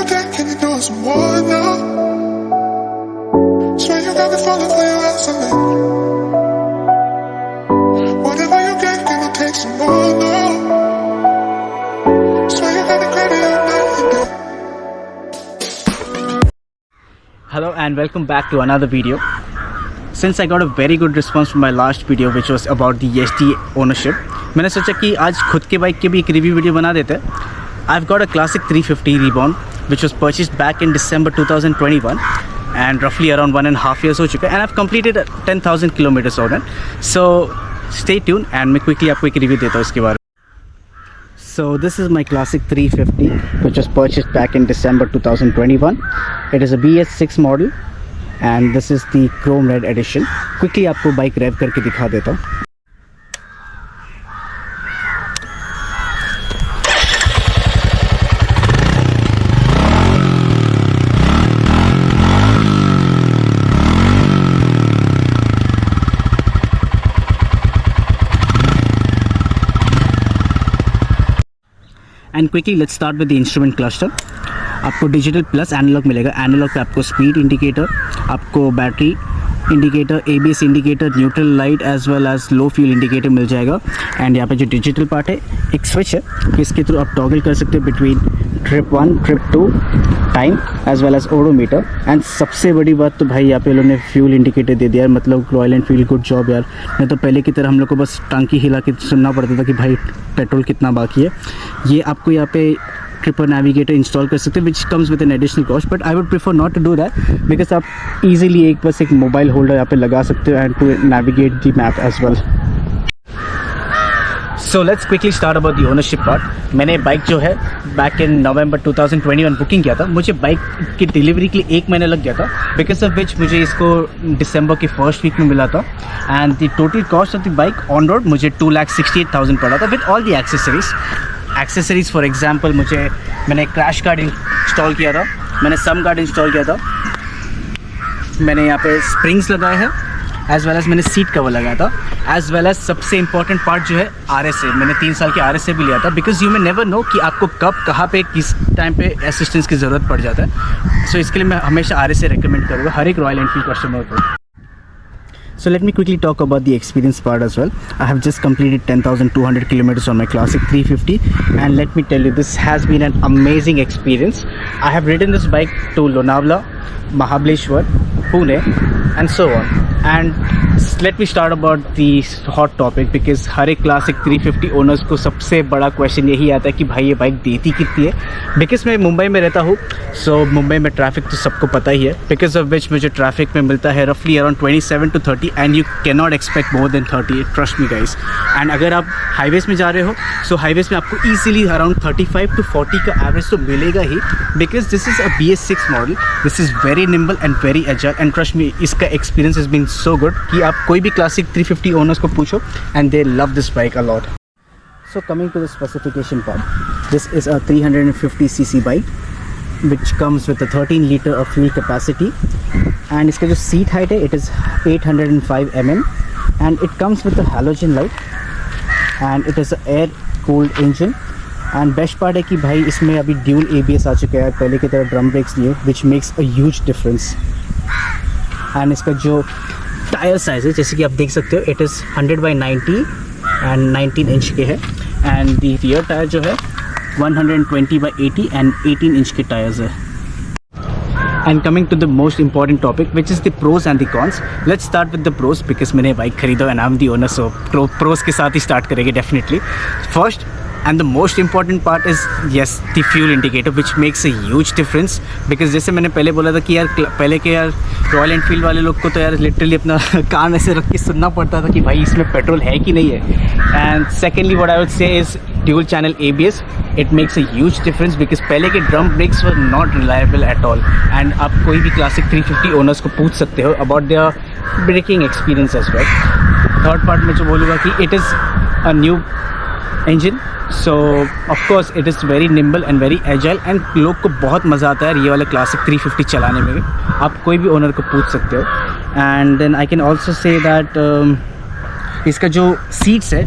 you get, can you do it some more now? Swear you got me falling for your excellence. Whatever you get, can you take some more now? Swear you got me craving all night and day. Hello and welcome back to another video. Since I got a very good response from my last video which was about the ESD ownership, मैंने सोचा कि आज खुद के bike के भी एक review video बना देते हैं. I've got a classic 350 Reborn which was purchased back in December 2021 and roughly around 1.5 years हो चुका है and I've completed 10,000 kilometers on it. So stay tuned and मैं quickly आपको एक रिव्यू देता हूँ इसके बारे में. So this is my classic 350 which was purchased back in December 2021. It is a BS6 model and this is the chrome red edition. Quickly आपको bike rev करके दिखा देता हूँ. And quickly let's start with the instrument cluster. आपको digital plus analog मिलेगा. Analog पे आपको speed indicator, आपको battery indicator, ABS indicator, neutral light as well as low fuel indicator मिल जाएगा. एंड यहाँ पे जो डिजिटल पार्ट है एक स्विच है, इसके थ्रू आप टॉगल कर सकते हो between trip 1 trip 2 time as well as odometer. And सबसे बड़ी बात तो भाई यहाँ पे लोगों ने फ्यूल इंडिकेटर दे दिया यार. मतलब रॉयल एनफील्ड गुड जॉब यार. नहीं तो पहले की तरह हम लोग को बस टांकी हिला के सुनना पड़ता था कि भाई पेट्रोल कितना बाकी है. ये आपको यहाँ पे ट्रिपर नेविगेटर इंस्टॉल कर सकते हैं which comes with an additional cost, but I would prefer not to do that because आप इजीली एक मोबाइल होल्डर यहाँ पे लगा सकते हो and to navigate the map as well. So let's quickly start about the ownership part. मैंने bike जो है बैक इन नवंबर 2021 बुकिंग किया था. मुझे बाइक की डिलीवरी के लिए 1 महीना लग गया था बिकॉज ऑफ विच मुझे इसको दिसंबर के फर्स्ट वीक में मिला था. And the total cost of the bike on road मुझे 2,68,000 पड़ा था with all the accessories. For example मैंने क्रैश गार्ड इंस्टॉल किया था, मैंने सम गार्ड इंस्टॉल किया था, मैंने यहाँ पे स्प्रिंग्स लगाए हैं एज वेल एज मैंने सीट कवर लगाया था, एज वेल एज सबसे इंपॉर्टेंट पार्ट जो है RSA. मैंने 3 साल के RSA भी लिया था because you may never know कि आपको कब कहाँ पे किस टाइम पे असिस्टेंस की ज़रूरत पड़ जाता है. सो इसके लिए मैं हमेशा RSA रिकमेंड करूँगा हर एक रॉयल एनफील्ड कस्टमर को. So let me quickly talk about the experience part as well. I have just completed 10,200 kilometers on my classic 350 and let me tell you, this has been an amazing experience. I have ridden this bike to Lonavala, Mahabaleshwar, Pune and so on. And let me start about the hot topic because हर एक classic 350 owners को सबसे बड़ा question यही आता है कि भाई ये बाइक देती कितनी है. बिकॉज मैं मुंबई में रहता हूँ, सो मुंबई में ट्रैफिक तो सबको पता ही है. बिकॉज ऑफ विच मुझे ट्रैफिक में मिलता है रफली around 27 to 30 and you can not expect more than 30. Trust me guys. And अगर आप हाईवेज में जा रहे हो सो हाईवेज में आपको ईजिली अराउंड 35 to 40 का एवरेज तो मिलेगा ही because this is a BS6 model. This is very nimble and very agile and trust me इसका experience has been so good कि आप कोई भी क्लासिक 350 ओनर्स को पूछो and they love this bike a lot. So coming to the specification part, this is a 350cc bike which comes with a 13 liter of fuel capacity and इसका जो seat height है it is 805 mm and it comes with a halogen light and it is a air cooled engine. and best part है कि भाई इसमें अभी dual ABS आ चुका है, पहले की तरह drum brakes नहीं है which makes a huge difference. and इसका जो टायर साइज है जैसे कि आप देख सकते हो it is 100/90 एंड 19 इंच के है. एंड दी रियर टायर जो है 120/80 एंड 18 इंच के टायर्स है. And coming to the most important topic which is the pros and the cons. Let's start with the pros because मैंने bike खरीदा and I am the owner, so pros के साथ ही start करेंगे definitely. First and the most important part is yes the fuel indicator which makes a huge difference. Because जैसे मैंने पहले बोला था कि यार पहले के यार रॉयल एनफील्ड वाले लोग को तो यार लिटरली अपना कान ऐसे रख के सुनना पड़ता था कि भाई इसमें पेट्रोल है कि नहीं है. And secondly what I would से is dual channel ABS. It makes a huge difference because पहले के drum brakes were not reliable at all. And आप कोई भी क्लासिक 350 ओनर्स को पूछ सकते हो about their braking experience as well. Third part में जो बोलूँगा कि it is a new engine, so of course it is very nimble and very agile and लोग को बहुत मज़ा आता है ये वाला क्लासिक 350 चलाने में भी. आप कोई भी ओनर को पूछ सकते हो. And then I can also say that इसका जो सीट्स है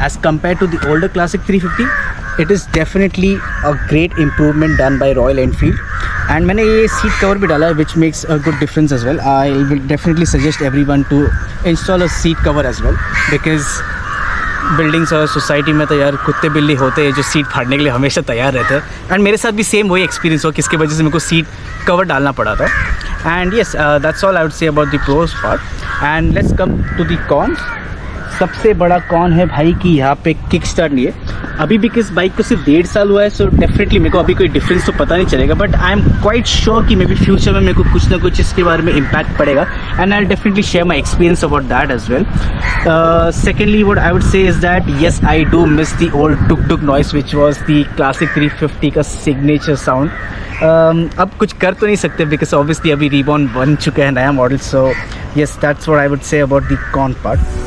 as compared to the older classic 350 it is definitely a great improvement done by Royal Enfield and मैंने ये सीट कवर भी डाला है which makes a good difference as well. I will definitely suggest everyone to install a seat cover as well because buildings और society में तो यार कुत्ते बिल्ली होते हैं जो सीट फाड़ने के लिए हमेशा तैयार रहते हैं. एंड मेरे साथ भी सेम वही एक्सपीरियंस हो किसकी वजह से मेरे को सीट कवर डालना पड़ा था. And yes that's all I would say about the pros part. And let's come to the cons. सबसे बड़ा कॉन है भाई कि यहाँ पे किक स्टार्ट नहीं है. अभी भी किस बाइक को सिर्फ 1.5 साल हुआ है, सो डेफिनेटली मेरे को अभी कोई डिफरेंस तो पता नहीं चलेगा, but I am quite sure कि मे बी फ्यूचर में मेरे को कुछ ना कुछ इसके बारे में इम्पैक्ट पड़ेगा. And I definitely share my experience about that as well. Secondly what I would say is that yes I do miss the old टुक टुक noise which was the classic 350 का सिग्नेचर साउंड. अब कुछ कर तो नहीं सकते बिकॉज ऑब्वियसली अभी रीबॉर्न बन चुका है नया model. So yes that's what I would say about the con part.